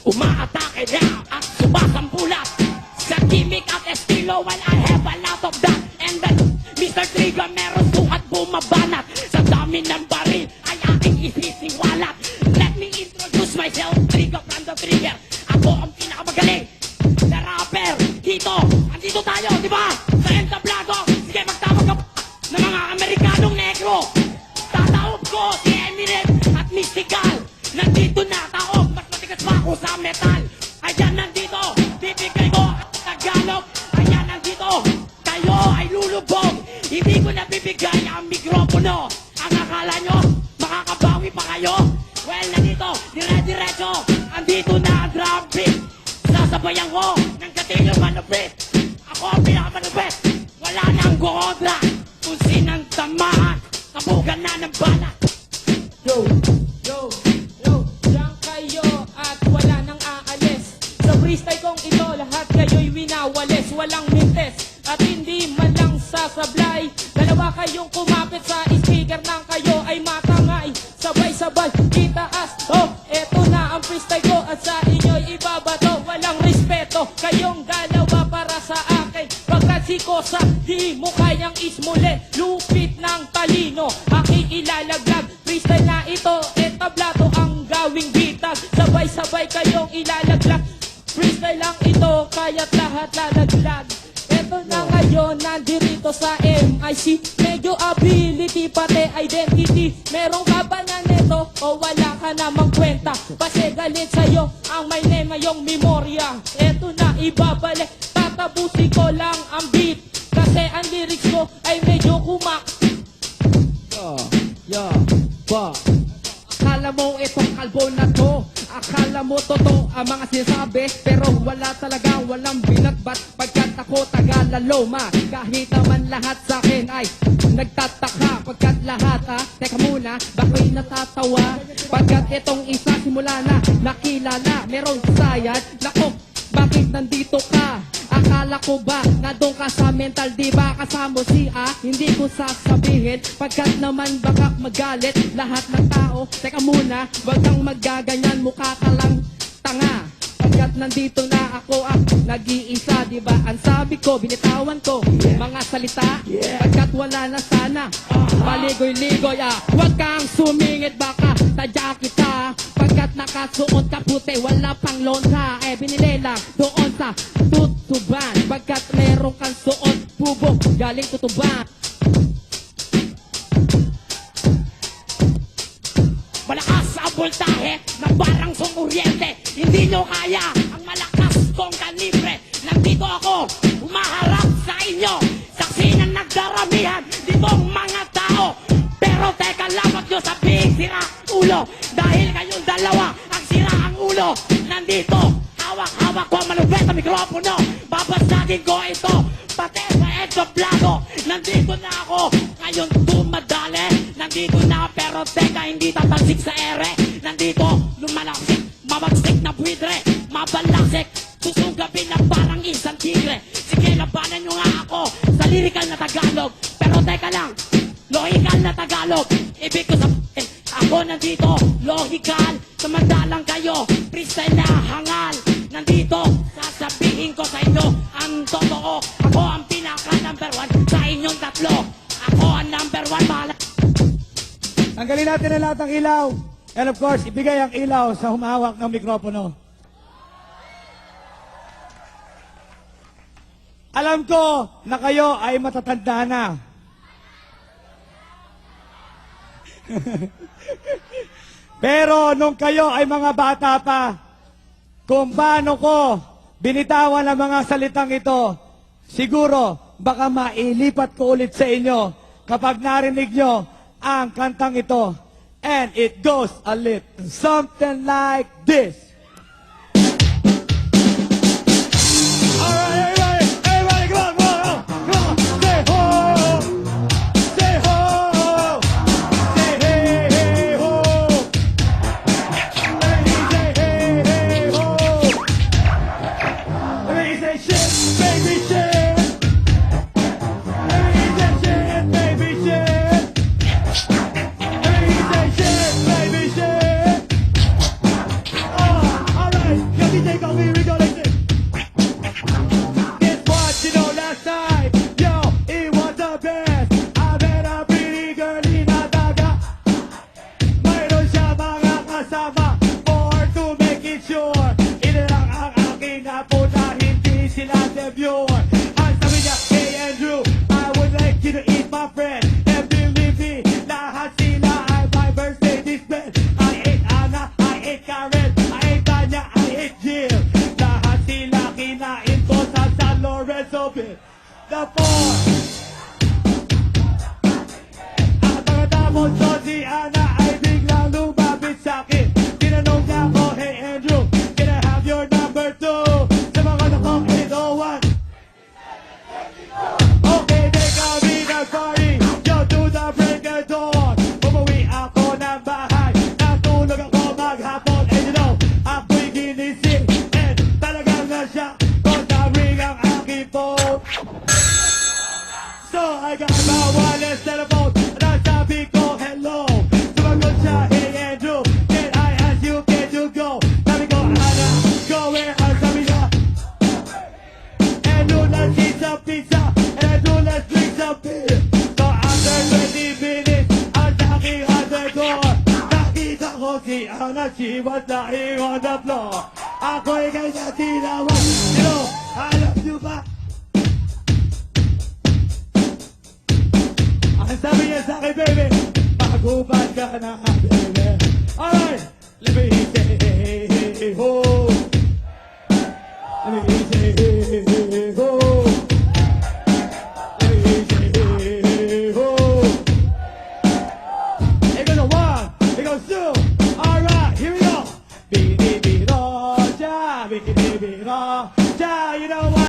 Umaatake na at sumasambulat sa gimmick at estilo, while I have a lot of that. And then Mr. Trigger meron sukat bumabanat. Sa dami ng baril ay aking isisiwalat. Let me introduce myself, Trigger from the Trigger. Ako ang pinakamagaling na rapper dito. Andito tayo, di ba? Sa entablado. Sige, magtawag ka ng mga Amerikanong negro. Tataob ko si Eminem at Mystical. Nandito na, taob. Mas matigas pa ako sa metal. Ayan, nandito. Bibigay ko ang Tagalog. Ayan, nandito. Kayo ay lulubog. Hindi ko na bibigay ang mikropono. Ang akala nyo, makakabawi pa kayo? Well, nandito, dire-diretso. Andito na ang drum beat. Sasabayan ko ng gatilyo manupit. Ako ang pinakamanupit. Wala nang guhodra. Kung sinang tamaan, kabugan na ng bala. Yo, diyan kayo at wala nang aalis. Sa freestyle kong ito, lahat kayo'y winawalis. Walang mintes at hindi man lang sasablay. Dalawa kayong kumapit sa speaker ng kayo ay matangay. Sabay-sabay, itaas. Oh, eto na ang freestyle ko at sa inyo'y ibabato. Walang respeto, kayong dalawa para sa akin. Pagkat si Kosa, di mo kayang ismuli. Lupit ng talino, aking ilalaglag. Freestyle na ito, etablado ang gawing bitag. Sabay-sabay kayong ilalaglag. Freestyle lang ito, kaya't lahat lalaglag. Eto na ngayon, nandirito sa MIC. Medyo ability, pati identity. Merong ka ba na neto o wala ka namang kwenta? Kasi galit sa'yo ang may name ngayong memorya. Eto na, ibabalik, tatabusin ko lang ang beat. Kasi ang lyrics ko ay medyo kumak. Akala mo itong kalbo na to, akala mo totoo ang mga sinasabi, pero wala talaga, walang binatbat. Pagkat ako Tagaloma, kahit naman lahat sa akin ay nagtataka. Pagkat lahat teka muna, bakit natatawa? Pagkat itong isa simula na nakilala, merong sayad. Nako, bakit nandito ka? Akala ko ba na doon ka sa mental, di ba kasama si Hindi ko sasabihin, pagkat naman baka magalit lahat ng tao. Teka muna, wag kang magaganyan, mukha ka lang tanga. Pagkat nandito na ako nag-iisa, di ba? Ang sabi ko, binitawan ko mga salita. Pagkat wala na sana, maligoy-ligoy wag kang sumingit, baka tadya kita. Pagkat nakasuot ka puti, wala pang lonsa. Binili lang doon sa tutuban. Pagkat meron kang suot bubok, galing tutuban. Malakas ang voltahe ng barang sumuryente. Hindi nyo kaya ang malakas kong kalibre. Nandito ako, umaharap sa inyo. Saksi ng nagdaramihan ditong mga tao. Pero teka lang, wag nyo sabihin sira ulo. Dahil kayong dalawa ang sira ang ulo. Nandito, hawak-hawak ko manubet ang mikropono. Babasagin ko ito, pati sa entablado. Nandito na ako, ngayon dumadali. Nandito na pero teka hindi tatalsik sa ere. Nandito lumalaksik, mabagsik na buwidre. Mabalasik, susugabin na parang isang tigre. Sige, labanan nyo nga ako sa lyrical na Tagalog. Pero teka lang, logical na Tagalog. Ibig ko sabihin, ako nandito, logical. Samantalang kayo, freestyle na hangal. Nandito, sasabihin ko sa inyo ang totoo. Ako ang pinaka number 1 sa inyong tatlo. Ako ang number 1, bahala. Tanggalin natin ang lahat ng ilaw. And of course, ibigay ang ilaw sa humahawak ng mikropono. Alam ko na kayo ay matatanda na. Pero nung kayo ay mga bata pa, kung paano ko binitawan ang mga salitang ito, siguro baka mailipat ko ulit sa inyo kapag narinig nyo ang kantang ito. And it goes a little something like this. Alright, everybody, come on, come on, say ho, say ho, say hey, hey, ho, say hey, hey, ho, say shit, baby, shit, say shit, baby, shit. Shit, baby, shit. sila debut. Ang sabi niya, hey Andrew, I would like you to eat my friend. And believe me, lahat sila ay my Mercedes Benz. I ate Anna, I ate Karen, I ate Tanya, I ate Jill. Lahat sila kinain ko sa San Lorenzo Bill. The four. At ang tapos ko si Anna ay biglang lumapit sa'kin. Tinanong niya ako, hey Andrew, can I have your number 2? Sa mga nakong 801. Okay, they call me the party. Yo, to the break of dawn. Umuwi ako ng bahay. Natulog ako maghapon. And you know, ako'y ginising. And talagang nasya ko sa ring ang aking phone. So I got my wireless telephone. At sabi ko, hello. Sumagot siya, hey Andrew, can I ask you, can you go? Sabi ko, Anna, go where? Ang sabi niya, Andrew, let's eat some pizza. Andrew, let's drink some beer. So after 20 minutes, ang aking other door, nakita ko si Anna, she was lying on the floor. Ako'y kanya tinawag, you know, I love you ba? Ang sabi niya sa akin, baby, magubad ka na, baby. Alright, let me say ho. Let me say ho. Let me say ho. It goes a 1, it goes 2. Alright, here we go. Bini bino ja, you know what?